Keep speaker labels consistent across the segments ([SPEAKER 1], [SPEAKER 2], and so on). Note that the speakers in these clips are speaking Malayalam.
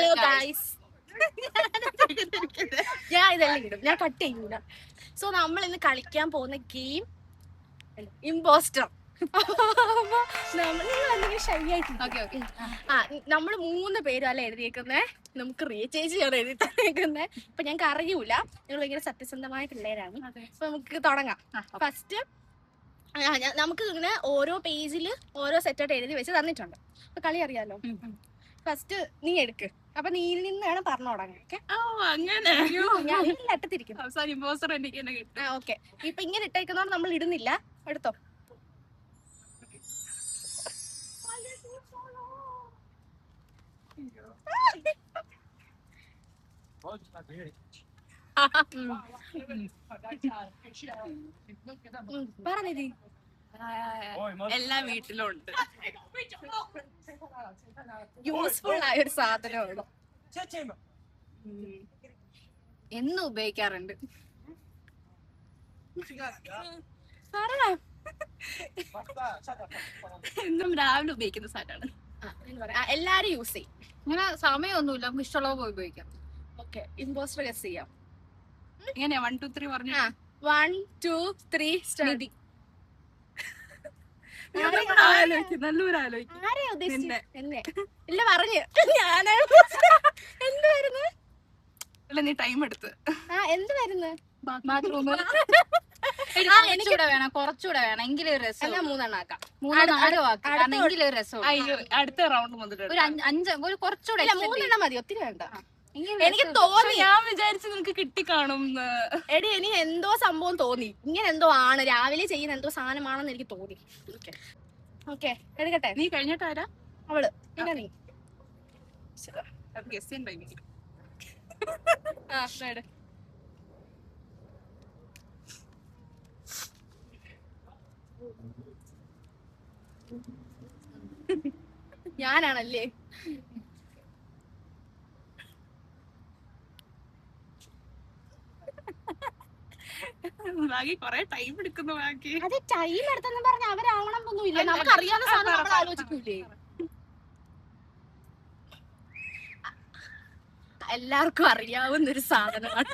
[SPEAKER 1] ഹലോ ഗൈസ്, ഞാൻ ഇതെല്ലാം ഇടും, ഞാൻ കട്ട് ചെയ്യൂല. സോ നമ്മൾ ഇന്ന് കളിക്കാൻ പോകുന്ന ഗെയിം ഇമ്പോസ്റ്റർ. നമ്മള് 3 പേരും അല്ല എഴുതിയേക്കുന്നേ, നമുക്ക് ചേച്ചിയാണ് എഴുതിയേക്കുന്നേ. അപ്പൊ ഞങ്ങൾക്ക് അറിയൂല, നിങ്ങൾ ഭയങ്കര സത്യസന്ധമായ പിള്ളേരാണ്. അപ്പൊ നമുക്ക് തുടങ്ങാം. ഫസ്റ്റ് നമുക്ക് ഇങ്ങനെ ഓരോ പേജിൽ ഓരോ സെറ്റായിട്ട് എഴുതി വെച്ച് തന്നിട്ടുണ്ട്. അപ്പൊ കളി അറിയാലോ. ഫസ്റ്റ് നീ എടുക്ക്, അപ്പൊ നീ നിന്നാണ് പറഞ്ഞു തുടങ്ങാൻ. ഓക്കെ, ഇപ്പൊ ഇങ്ങനെ ഇട്ടേക്കുന്നോണ്ട് നമ്മൾ ഇടുന്നില്ല. എടുത്തോ. പറഞ്ഞേ,
[SPEAKER 2] എല്ലാ വീട്ടിലും ഉണ്ട്,
[SPEAKER 1] യൂസ്ഫുൾ ആയ ഒരു സാധനമാണ്,
[SPEAKER 2] എന്നും ഉപയോഗിക്കാറുണ്ട്. എന്നും രാവിലെ ഉപയോഗിക്കുന്ന സാധനമാണ്.
[SPEAKER 1] എല്ലാരും യൂസ് ചെയ്യും.
[SPEAKER 2] ഇങ്ങനെ സമയമൊന്നുമില്ല, നമുക്ക് ഇഷ്ടമുള്ള പോയി ഉപയോഗിക്കാം.
[SPEAKER 1] ഓക്കെ, ഇമ്പോസ്റ്റർ ഗസ് ചെയ്യാം.
[SPEAKER 2] എങ്ങനെയാ 1 2 3 പറഞ്ഞു?
[SPEAKER 1] 1 2 3 സ്റ്റാർട്ട്. ഇല്ല പറഞ്ഞു, ഞാനാണ്. എന്തായിരുന്നു?
[SPEAKER 2] നീ ടൈം എടുത്ത്
[SPEAKER 1] എന്തായിരുന്നു?
[SPEAKER 2] കുറച്ചുകൂടെ വേണം എങ്കിലും ഒരു രസം.
[SPEAKER 1] 3 ആക്കാം.
[SPEAKER 2] 3 ആക്കാം എങ്കിലും ഒരു രസം.
[SPEAKER 3] അടുത്ത റൗണ്ട് മുതൽ
[SPEAKER 2] ഒരു 5 ഒരു കുറച്ചുകൂടെ
[SPEAKER 1] 3 മതി, ഒത്തിരി വേണ്ട. എനിക്ക് തോന്നി,
[SPEAKER 3] ഞാൻ വിചാരിച്ചു നിനക്ക് കിട്ടിക്കാണും.
[SPEAKER 1] എടി എനിക്ക് എന്തോ സംഭവം തോന്നി, ഇങ്ങനെ എന്തോ ആണ്, രാവിലെ ചെയ്യുന്ന എന്തോ സാധനമാണെന്ന് എനിക്ക് തോന്നി. ഓക്കെ, എടുക്കട്ടെ.
[SPEAKER 3] നീ കഴിഞ്ഞിട്ടാരാ?
[SPEAKER 1] അവള്. പിന്നെ നീ ഞാനാണല്ലേ?
[SPEAKER 3] ബാക്കി കൊറേ ടൈം എടുക്കുന്നു. ബാക്കി
[SPEAKER 1] അത് ടൈം എടുത്തെന്ന് പറഞ്ഞ അവരാവണമെന്നൊന്നും ഇല്ല, നമുക്ക് അറിയാവുന്ന സാധനം നമ്മൾ ആലോചിക്കൂലേ. എല്ലാവർക്കും അറിയാവുന്നൊരു സാധനമാണ്,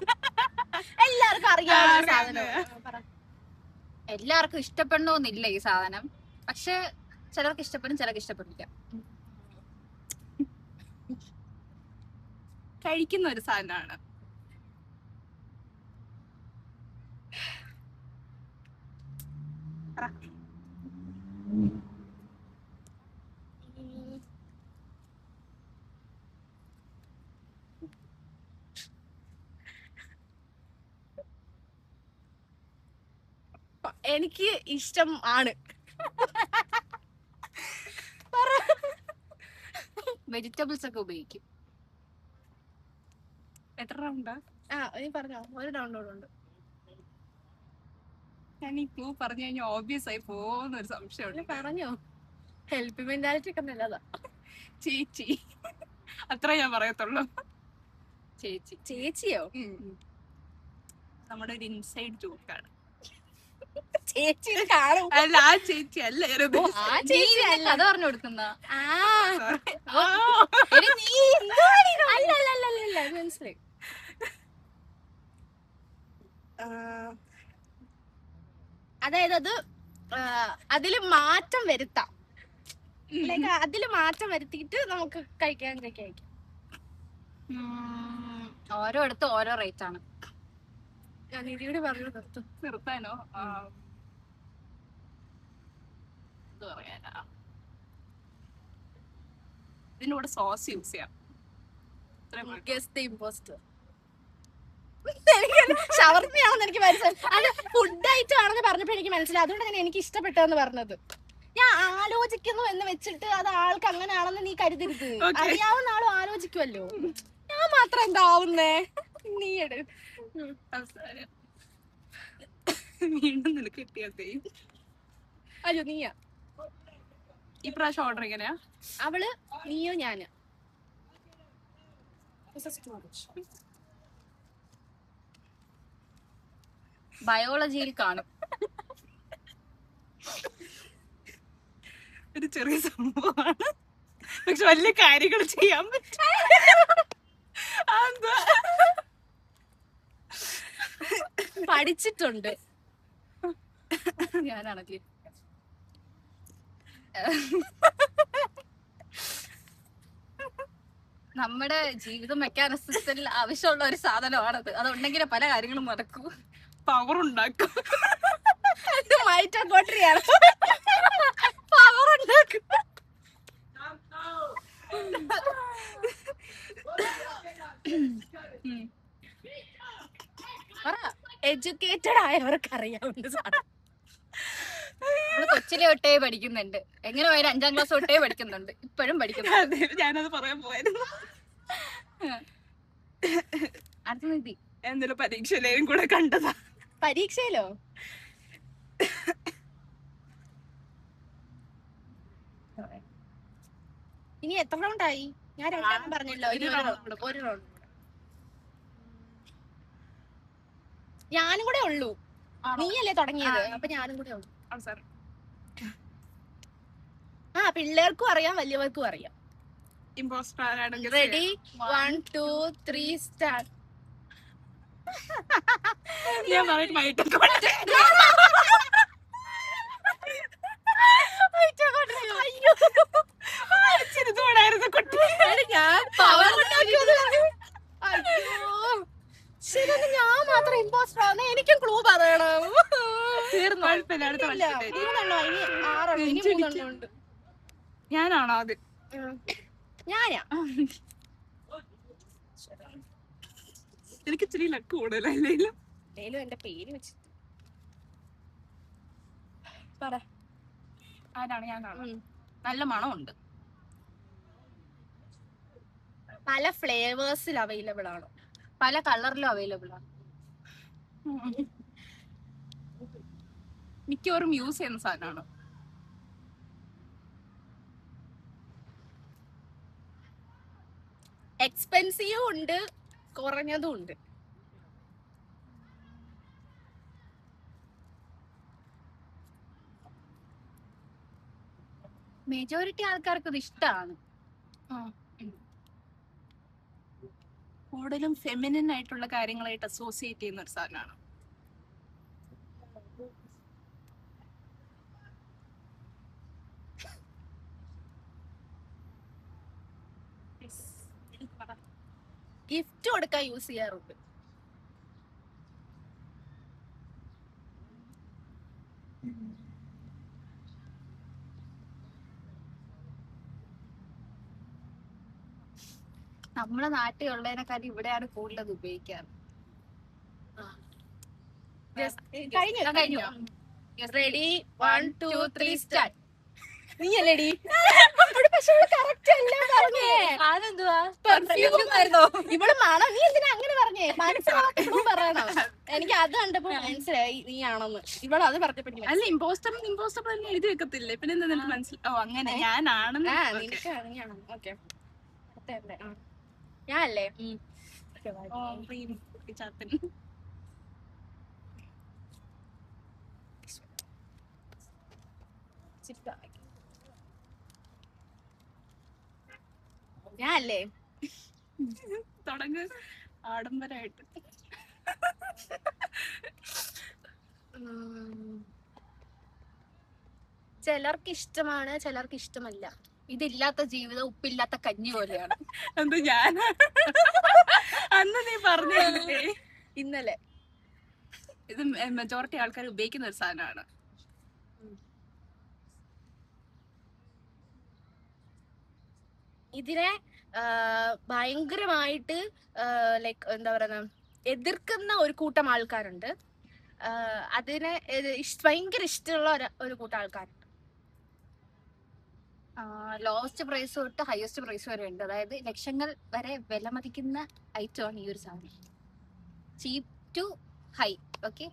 [SPEAKER 1] എല്ലാവർക്കും അറിയാവുന്ന സാധനമാണ്.
[SPEAKER 2] എല്ലാവർക്കും ഇഷ്ടപ്പെടണമെന്നില്ല ഈ സാധനം, പക്ഷെ ചിലർക്ക് ഇഷ്ടപ്പെടും, ചിലർക്ക് ഇഷ്ടപ്പെടില്ല.
[SPEAKER 3] കഴിക്കുന്ന ഒരു സാധനമാണ്.
[SPEAKER 1] എനിക്ക് ഇഷ്ടം ആണ്.
[SPEAKER 2] വെജിറ്റബിൾസ് ഒക്കെ ഉപയോഗിക്കും.
[SPEAKER 3] എത്ര റൗണ്ടാ?
[SPEAKER 1] നീ പറഞ്ഞോ, ഒരു ഡൗൺലോഡ്.
[SPEAKER 3] ഞാൻ ഈ ക്ലൂ പറഞ്ഞു കഴിഞ്ഞാൽ ഓബ്വിയസ് ആയി പോകുന്ന ഒരു സംശയമുണ്ട്.
[SPEAKER 1] പറഞ്ഞോ, ഹെൽപ്പ് മെന്റാലിറ്റി ഒക്കെ നല്ലതാ.
[SPEAKER 3] ചേച്ചി, അത്ര ഞാൻ പറയത്തുള്ളൂ.
[SPEAKER 1] ചേച്ചിയോ?
[SPEAKER 3] നമ്മുടെ ഒരു ഇൻസൈഡ് ജോക്കാണ്.
[SPEAKER 1] ചേച്ചി കാണും.
[SPEAKER 3] അല്ല, ആ ചേച്ചി അല്ല,
[SPEAKER 2] കഥ പറഞ്ഞു കൊടുക്കുന്ന.
[SPEAKER 1] മനസ്സിലായി. അതായത് അത് അതില് മാറ്റം വരുത്താം, ലൈക്ക് അതില് മാറ്റം വരുത്തിയിട്ട് നമുക്ക് കഴിക്കാൻ.
[SPEAKER 2] ഓരോടത്ത് ഓരോ റേറ്റ് ആണ്.
[SPEAKER 1] ഞാൻ നിധിയോട് പറഞ്ഞു
[SPEAKER 3] നിർത്താനോ? എന്ത് പറയാനാ, ഇതിനൂടെ സോസ് യൂസ് ചെയ്യാം.
[SPEAKER 1] ഷവർമ്മയാണെന്ന് എനിക്ക് മനസ്സിലായി. അത് ഫുഡ് ഐറ്റം ആണെന്ന് പറഞ്ഞപ്പോ എനിക്ക് മനസ്സിലായി, അതുകൊണ്ടാണ് എനിക്ക് ഇഷ്ടപ്പെട്ടതെന്ന് പറഞ്ഞത്. ഞാൻ ആലോചിക്കുന്നു എന്ന് വെച്ചിട്ട് അത് ആൾക്ക് അങ്ങനെയാണെന്ന് നീ കരുതരുത്. അറിയാവുന്ന ആളും ആലോചിക്കുമല്ലോ, ഞാൻ മാത്രം എന്താവുന്നേ. നീ എടു.
[SPEAKER 3] വീണ്ടും നിനക്ക് കിട്ടിയതേ.
[SPEAKER 1] അയ്യോ, നീയാ.
[SPEAKER 3] ഈ പ്രാവശ്യം ഓർഡർ എങ്ങനെയാ?
[SPEAKER 1] അവള്, നീയോ ഞാന്.
[SPEAKER 2] ബയോളജിയിൽ കാണും.
[SPEAKER 3] ഒരു ചെറിയ സംഭവമാണ്, പക്ഷെ വലിയ കാര്യങ്ങൾ ചെയ്യാൻ പറ്റും.
[SPEAKER 1] പഠിച്ചിട്ടുണ്ട്.
[SPEAKER 2] ഞാനാണെങ്കിൽ നമ്മുടെ ജീവിത മെക്കാനിസത്തിൽ ആവശ്യമുള്ള ഒരു സാധനമാണത്. അതുണ്ടെങ്കിലേ പല കാര്യങ്ങളും നടക്കൂ.
[SPEAKER 3] പവർ ഉണ്ടാക്കും.
[SPEAKER 1] ഇത് മൈറ്റോകോൺട്രിയാണ്. പവർ ഉണ്ടാക്കും. എഡ്യൂക്കേറ്റഡ് ആയവർക്ക് അറിയാവുന്ന സാധനം.
[SPEAKER 2] നമ്മള് കൊച്ചിലെ തൊട്ടേ പഠിക്കുന്നുണ്ട്. എങ്ങനെ പോയാലും 5ാം ക്ലാസ് തൊട്ടേ പഠിക്കുന്നുണ്ട്. ഇപ്പോഴും പഠിക്കുന്നുണ്ട്.
[SPEAKER 3] അതെ, ഞാനത് പറയാൻ പോയിരുന്നു.
[SPEAKER 2] അടുത്ത നിധി
[SPEAKER 3] എന്തെങ്കിലും പരീക്ഷയിലേയും കൂടെ കണ്ടതാ.
[SPEAKER 1] പരീക്ഷയിലോ? ഇനി എത്ര റൗണ്ടായി? ഞാൻ 2 പറഞ്ഞല്ലോ. ഇനി ഒരു റൗണ്ട്. ഞാനും കൂടെ ഉള്ളൂ. നീയല്ലേ തുടങ്ങിയത്, അപ്പൊ ഞാനും കൂടെ ഉള്ളൂ. ആ, പിള്ളേർക്കും അറിയാം വലിയവർക്കും അറിയാം.
[SPEAKER 3] ഇമ്പോസ്റ്റർ ആരാണെങ്കിൽ
[SPEAKER 1] റെഡി 1 2 3 സ്റ്റാർട്ട്.
[SPEAKER 3] ഞാൻ പറഞ്ഞിട്ട്
[SPEAKER 1] ഞാൻ മാത്രം ഇമ്പോസ്റ്റർ ആണ്. എനിക്കും ക്ലൂ പറയണം.
[SPEAKER 3] ഞാനാണോ അത്?
[SPEAKER 1] ഞാനാ.
[SPEAKER 3] എനിക്ക് ഇച്ചിരി ലക്ക് കൂടുതലല്ലോ.
[SPEAKER 1] എന്റെ പേര് വെച്ചിട്ട് പറ.
[SPEAKER 3] ആരാണ്? ഞാനാണ്. നല്ല മണമുണ്ട്.
[SPEAKER 1] പല ഫ്ലേവേഴ്സിൽ അവൈലബിൾ ആണ്.
[SPEAKER 2] പല കളറിലും അവൈലബിൾ ആണ്.
[SPEAKER 3] മിക്കവാറും യൂസ് ചെയ്യുന്ന സാധനമാണ്.
[SPEAKER 1] എക്സ്പെൻസീവും ഉണ്ട്, കുറഞ്ഞതും ഉണ്ട്.
[SPEAKER 2] മെജോറിറ്റി ആൾക്കാർക്ക് ഇത് ഇഷ്ടമാണ്.
[SPEAKER 3] കൂടുതലും ഫെമിനിൻ ആയിട്ടുള്ള കാര്യങ്ങളായിട്ട് അസോസിയേറ്റ് ചെയ്യുന്ന ഒരു സാധനമാണ്.
[SPEAKER 1] ഗിഫ്റ്റ് കൊടുക്കാൻ യൂസ് ചെയ്യാറുണ്ട്.
[SPEAKER 2] നമ്മുടെ നാട്ടിലുള്ളതിനെക്കാട്ടി ഇവിടെയാണ് കൂടുതൽ ഉപയോഗിക്കാറ്.
[SPEAKER 1] കഴിഞ്ഞു. Ready 1 2 3 start. നീയല്ലേടി? പക്ഷെ കറക്റ്റ് അല്ലേ പറഞ്ഞേ? ഇവള് മണം. നീ എന്തിനാ അങ്ങനെ പറഞ്ഞേ? മനസ്സിലാവും പറയണോ? എനിക്ക് അത് കണ്ടപ്പോ മനസ്സിലായി നീ ആണെന്ന്. ഇവള് അത് പറഞ്ഞപ്പോ
[SPEAKER 3] അല്ല, ഇമ്പോസ്റ്റർ തന്നെ എഴുതി വെക്കത്തില്ലേ? പിന്നെ എന്താ നിനക്ക് മനസ്സിലാവും? ഓ, അങ്ങനെ ഞാനാണെന്ന്.
[SPEAKER 1] നിനക്ക് നീയാണെന്ന്. ഓക്കെ, ഞാനല്ലേ? ഞാനല്ലേ?
[SPEAKER 3] തുടങ്ങ് ആഡംബരമായിട്ട്.
[SPEAKER 1] ചിലർക്ക് ഇഷ്ടമാണ്, ചിലർക്ക് ഇഷ്ടമല്ല.
[SPEAKER 2] ഇതില്ലാത്ത ജീവിതം ഉപ്പില്ലാത്ത കഞ്ഞി പോലെയാണ്.
[SPEAKER 3] എന്ത് ഞാൻ അന്ന് നീ പറഞ്ഞല്ലേ
[SPEAKER 1] ഇന്നലെ?
[SPEAKER 3] ഇത് മെജോറിറ്റി ആൾക്കാർ ഉപയോഗിക്കുന്ന ഒരു സാധനമാണ്.
[SPEAKER 1] ഇതിനെ ഭയങ്കരമായിട്ട് ലൈക്ക് എന്താ പറയുക, എതിർക്കുന്ന ഒരു കൂട്ടം ആൾക്കാരുണ്ട്. അതിനെ ഭയങ്കര ഇഷ്ടമുള്ള ഒരു കൂട്ടം ആൾക്കാരുണ്ട്.
[SPEAKER 2] ലോവസ്റ്റ് പ്രൈസ് തൊട്ട് ഹയസ്റ്റ് പ്രൈസ് വരെ ഉണ്ട്. അതായത് ലക്ഷങ്ങൾ വരെ വിലമതിക്കുന്ന ഐറ്റമാണ് ഈ ഒരു സാധനം. ചീപ്പ് ടു ഹൈ. ഓക്കെ,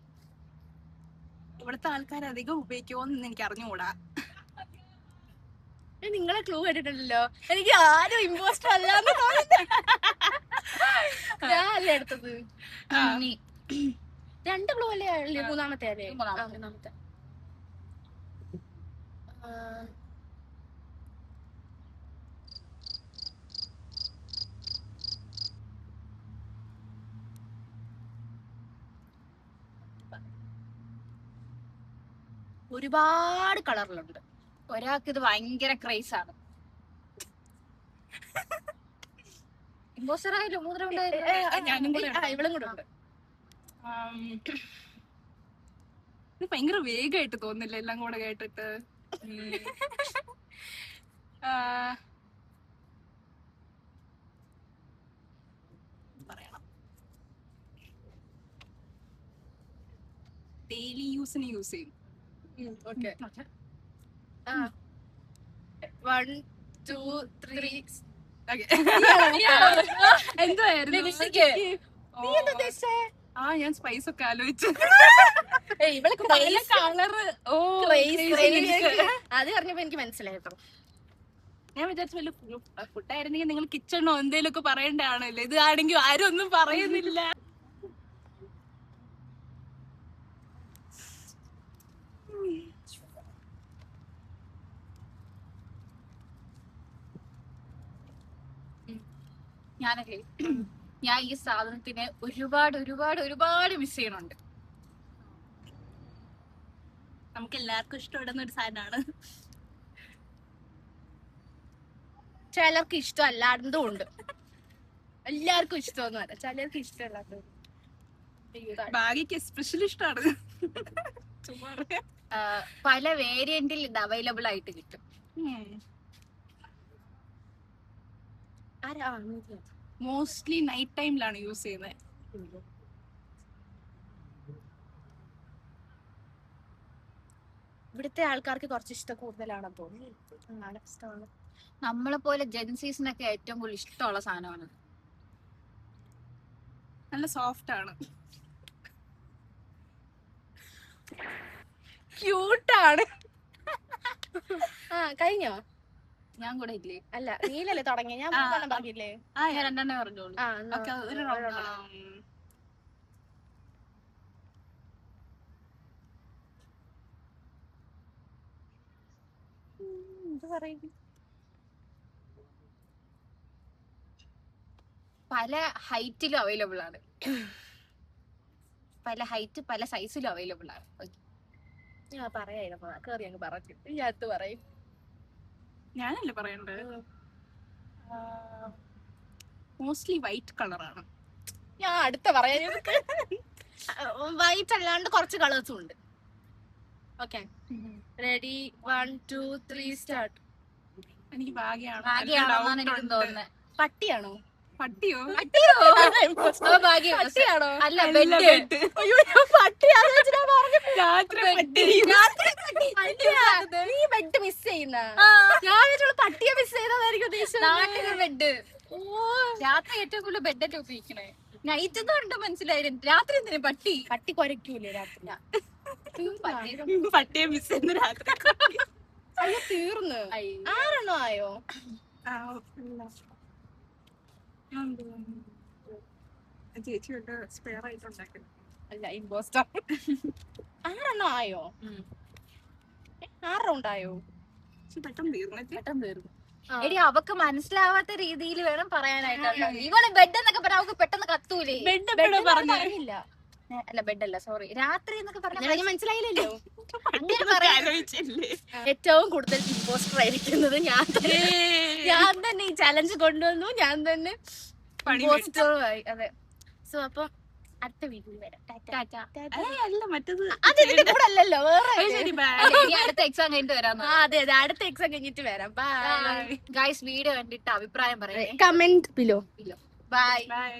[SPEAKER 3] ഇവിടുത്തെ ആൾക്കാർ അധികം ഉപയോഗിക്കുമോന്ന് എനിക്ക് അറിഞ്ഞുകൂടാ.
[SPEAKER 1] നിങ്ങളെ ക്ലൂ കേട്ടിട്ടുണ്ടല്ലോ. എനിക്ക് ആരും ഇമ്പോസ്റ്റർ അല്ലാന്ന് തോന്നുന്നു. ഞാൻ അല്ലേ എടുത്തത്? 2 ക്ലൂ അല്ലേ? മൂന്നാമത്തെ അല്ലേ? മൂന്നാമത്തെ. ഒരുപാട് കളറിലുണ്ട്.
[SPEAKER 2] ഒരാൾക്ക് ഇത് ഭയങ്കര ക്രേസ് ആണ്. ഇമ്പോസ്റ്റർ ആയാലും മൂന്നര
[SPEAKER 3] ഞാനും കൂടെ ഉണ്ട്.
[SPEAKER 1] ഇവളും കൂടെ ഉണ്ട്.
[SPEAKER 3] ഇത് ഭയങ്കര വേഗമായിട്ട് തോന്നില്ല എല്ലാം കൂടെ കേട്ടിട്ട്. പറയണം, ഡെയിലി യൂസിന് യൂസ് ചെയ്യും.
[SPEAKER 1] ഓക്കെ. 1 2 3
[SPEAKER 3] എന്തായിരുന്നു?
[SPEAKER 1] നീ എന്താ ഉദ്ദേശിച്ചേ?
[SPEAKER 3] ഞാൻ സ്പൈസ് ഒക്കെ ആലോചിച്ചു.
[SPEAKER 1] ഇവൾക്ക്
[SPEAKER 3] പല കളറ്.
[SPEAKER 1] അത് പറഞ്ഞപ്പോ എനിക്ക് മനസ്സിലായിട്ടോ.
[SPEAKER 3] ഞാൻ വിചാരിച്ചു വല്ല ഫുഡായിരുന്നെങ്കിൽ നിങ്ങൾ കിച്ചണോ എന്തേലും ഒക്കെ പറയണ്ടാണല്ലോ. ഇത് ആണെങ്കിൽ ആരും ഒന്നും പറയുന്നില്ല.
[SPEAKER 2] ഞാനല്ലേ, ഞാൻ ഈ സാധനത്തിന് ഒരുപാട് ഒരുപാട് ഒരുപാട് മിസ് ചെയ്യണുണ്ട്.
[SPEAKER 3] നമുക്ക് എല്ലാവർക്കും ഇഷ്ടപ്പെടുന്ന ഒരു സാധനമാണ്.
[SPEAKER 1] ചിലർക്ക് ഇഷ്ടമല്ലാണ്ടും ഉണ്ട്. എല്ലാവർക്കും ഇഷ്ടമൊന്നും അല്ല, ചിലർക്ക് ഇഷ്ടമല്ലാത്തത്.
[SPEAKER 3] ഭാഗ്യക്ക് എസ്പെഷ്യലി ഇഷ്ടമാണ്.
[SPEAKER 2] പല വേരിയന്റിൽ ഇത് അവൈലബിൾ ആയിട്ട് കിട്ടും.
[SPEAKER 3] മോസ്റ്റ്ലി നൈറ്റ് ടൈമിലാണ് യൂസ് ചെയ്യുന്നത്.
[SPEAKER 1] ഇവിടുത്തെ ആൾക്കാർക്ക് കുറച്ച് ഇഷ്ടം കൂടുതലാണെന്ന് തോന്നുന്നു. ഇഷ്ടമാണ്.
[SPEAKER 2] നമ്മളെ പോലെ ജെൻസീസിനൊക്കെ ഏറ്റവും കൂടുതൽ ഇഷ്ടമുള്ള സാധനമാണ്.
[SPEAKER 3] നല്ല സോഫ്റ്റ് ആണ്,
[SPEAKER 1] ക്യൂട്ടാണ്. കഴിഞ്ഞോ?
[SPEAKER 2] ഞാൻ കൂടെ ഇല്ലേ?
[SPEAKER 1] അല്ല, നീലല്ലേ തുടങ്ങിയ, ഞാൻ മൂന്നെണ്ണം പറഞ്ഞില്ലേ?
[SPEAKER 2] ഞാൻ രണ്ടെണ്ണേ പറഞ്ഞോളൂ. പല ഹൈറ്റിലും അവൈലബിൾ ആണ്. പല ഹൈറ്റ് പല സൈസിലും അവൈലബിൾ ആണ്.
[SPEAKER 1] ഞാൻ പറയായിരുന്നു, കേറി അങ്ങ് പറഞ്ഞു. ഈ അടുത്ത് പറയും.
[SPEAKER 3] ഞാനല്ലേ പറയണ്ടേ? മോസ്റ്റ്ലി വൈറ്റ് കളറാണ്.
[SPEAKER 1] ഞാൻ അടുത്ത പറയാൻ. വൈറ്റ് അല്ലാണ്ട് കുറച്ച് കളേഴ്സും ഉണ്ട്. Okay, ready? 1 2 3 സ്റ്റാർട്ട്.
[SPEAKER 3] എനിക്ക് ഭാഗ്യമാണ്.
[SPEAKER 2] ഭാഗ്യമാണെന്നാണ് എനിക്ക് തോന്നുന്നത്.
[SPEAKER 1] പട്ടിയാണോ?
[SPEAKER 3] പട്ടിയോ?
[SPEAKER 1] പട്ടിയാണോ?
[SPEAKER 2] അല്ല, ബെഡ്.
[SPEAKER 1] നീ ബെഡ് മിസ് ചെയ്യുന്ന? ഞാൻ പട്ടിയെ മിസ് ചെയ്തതായിരിക്കും ഉദ്ദേശിച്ചത്.
[SPEAKER 2] നാട്ടിലെ ബെഡ്. രാത്രി ഏറ്റവും കൂടുതൽ ബെഡൊക്കെ ഉപയോഗിക്കണേ. നൈറ്റ് എന്ന് പറഞ്ഞിട്ട് മനസ്സിലായിരുന്നു. രാത്രി എന്തിനാ പട്ടി?
[SPEAKER 1] പട്ടി കുരയ്ക്കൂലേ രാത്രി?
[SPEAKER 3] പട്ടിയെ മിസ് ചെയ്യുന്ന രാത്രി.
[SPEAKER 1] അയ്യോ, തീർന്നു. 6 ആയോ?
[SPEAKER 3] ചേച്ചി സ്പെയർ ആയിട്ട് ഉണ്ടാക്കി.
[SPEAKER 1] അല്ല, ഇമ്പോസ്റ്റർ. 6 ആയോ? 6 റൗണ്ടായോ?
[SPEAKER 3] പെട്ടെന്ന് തീർന്നു.
[SPEAKER 2] എടി, അവക്ക് മനസ്സിലാവാത്ത രീതിയിൽ വേണം പറയാനായിട്ടോ. ഇവള് ബെഡ് എന്നൊക്കെ പറഞ്ഞാൽ അവക്ക് പെട്ടെന്ന് കത്തൂലേ?
[SPEAKER 1] പറഞ്ഞില്ല.
[SPEAKER 2] അല്ല, ബെഡ് അല്ല, സോറി, രാത്രി എന്നൊക്കെ പറഞ്ഞാൽ
[SPEAKER 1] മനസ്സിലായില്ലല്ലോ.
[SPEAKER 2] അങ്ങനെ പറയാൻ.
[SPEAKER 1] ഏറ്റവും കൂടുതൽ ഇമ്പോസ്റ്റർ ആയിരിക്കുന്നത് ഞാൻ തന്നെ ഈ ചലഞ്ച് കൊണ്ടുവന്നു. ഞാൻ തന്നെ ഇമ്പോസ്റ്ററുമായി. അതെ. സോ അപ്പൊ അടുത്ത വീഡിയോയിൽ വരാം.
[SPEAKER 3] അല്ല, മറ്റേത്
[SPEAKER 1] അതിന്റെ കൂടെ അല്ലല്ലോ, വേറെ.
[SPEAKER 2] അടുത്ത എക്സാം കഴിഞ്ഞിട്ട് വരാം.
[SPEAKER 1] അതെ അതെ, അടുത്ത എക്സാം കഴിഞ്ഞിട്ട് വരാം. ബൈ
[SPEAKER 2] ഗൈസ്, വീഡിയോ കണ്ടിട്ട് അഭിപ്രായം പറയാം.
[SPEAKER 1] Comment below.
[SPEAKER 2] ബൈ.
[SPEAKER 3] ബൈ.